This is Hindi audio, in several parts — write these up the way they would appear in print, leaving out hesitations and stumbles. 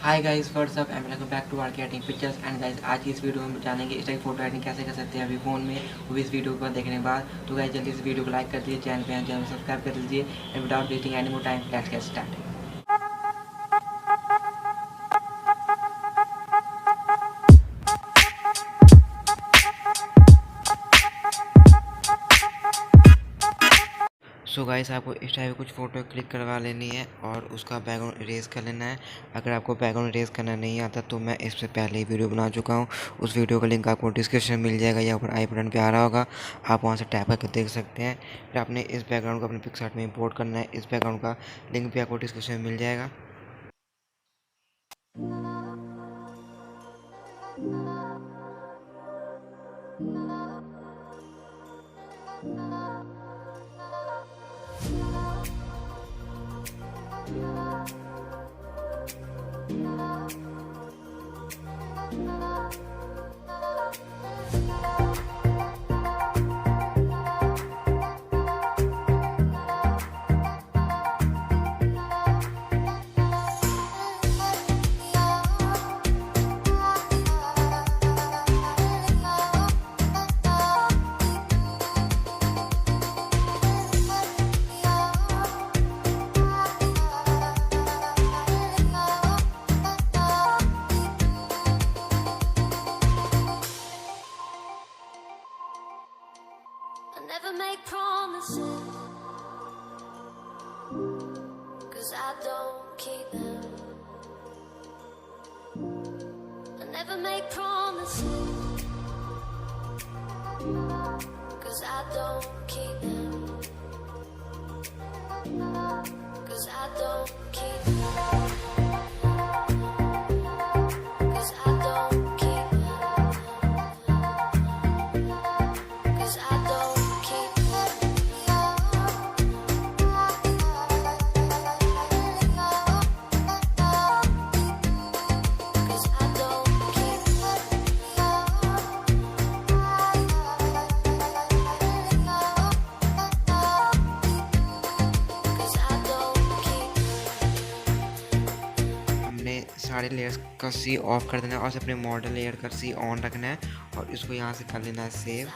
Hi guys what's up and welcome back to R K editing pictures and guys आज की इस वीडियो में जानेंगे इस टाइप फोटो एडिटिंग कैसे कर सकते हैं अभी फ़ोन में, वो भी इस वीडियो को देखने के बाद। तो गाइस जल्दी इस वीडियो को लाइक कर दीजिए, चैनल सब्सक्राइब कर दीजिए and without wasting any more time let's get started. So guys आपको इस टाइप कुछ फ़ोटो क्लिक करवा लेनी है और उसका बैकग्राउंड इरेज कर लेना है। अगर आपको बैकग्राउंड इरेज करना नहीं आता तो मैं इससे पहले ही वीडियो बना चुका हूँ, उस वीडियो का लिंक आपको डिस्क्रिप्शन में मिल जाएगा या ऊपर आई बटन पे आ रहा होगा, आप वहाँ से टैप करके देख सकते हैं। फिर आपने इस बैकग्राउंड को अपने पिक्सआर्ट में इंपोर्ट करना है। इस बैकग्राउंड का लिंक भी आपको डिस्क्रिप्शन में मिल जाएगा। I never make promises, 'cause I don't keep them. I never make promises, 'cause I don't keep them. 'Cause I don't keep them. 'Cause I don't keep them. 'Cause I don't keep them. 'Cause I don't keep हमने सारे लेयर्स का सी ऑफ कर देना है और अपने मॉडल लेयर का सी ऑन रखना है और इसको यहाँ से कर लेना है सेव।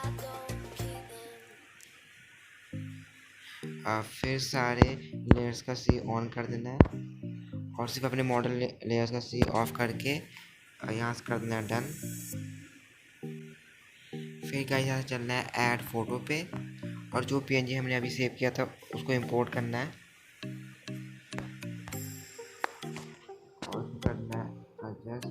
फिर सारे लेयर्स का सी ऑन कर देना है और सिर्फ अपने मॉडल लेयर्स का सी ऑफ करके यहाँ से कर देना है डन। फिर गाइस यहाँ से चलना है ऐड फोटो पे और जो पीएनजी हमने अभी सेव किया था उसको इंपोर्ट करना है और करना है एडजस्ट।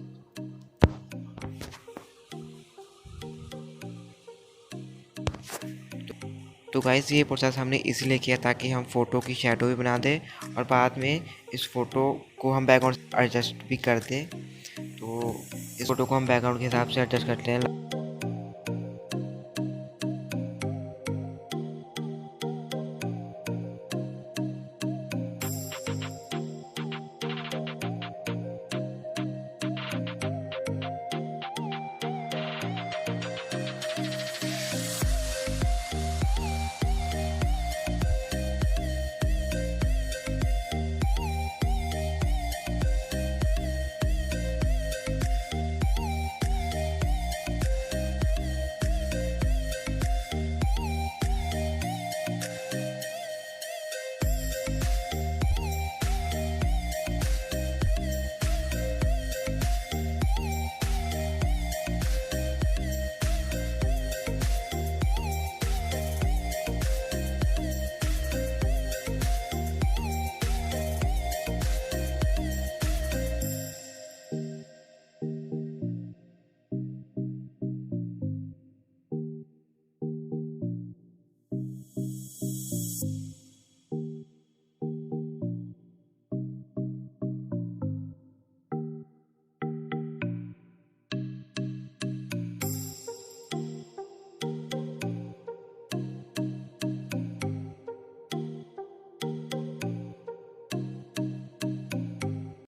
तो गाइस ये प्रोसेस हमने इसलिए किया ताकि हम फ़ोटो की शैडो भी बना दें और बाद में इस फ़ोटो को हम बैकग्राउंड एडजस्ट भी कर दें। तो इस फ़ोटो को हम बैकग्राउंड के हिसाब से एडजस्ट करते हैं।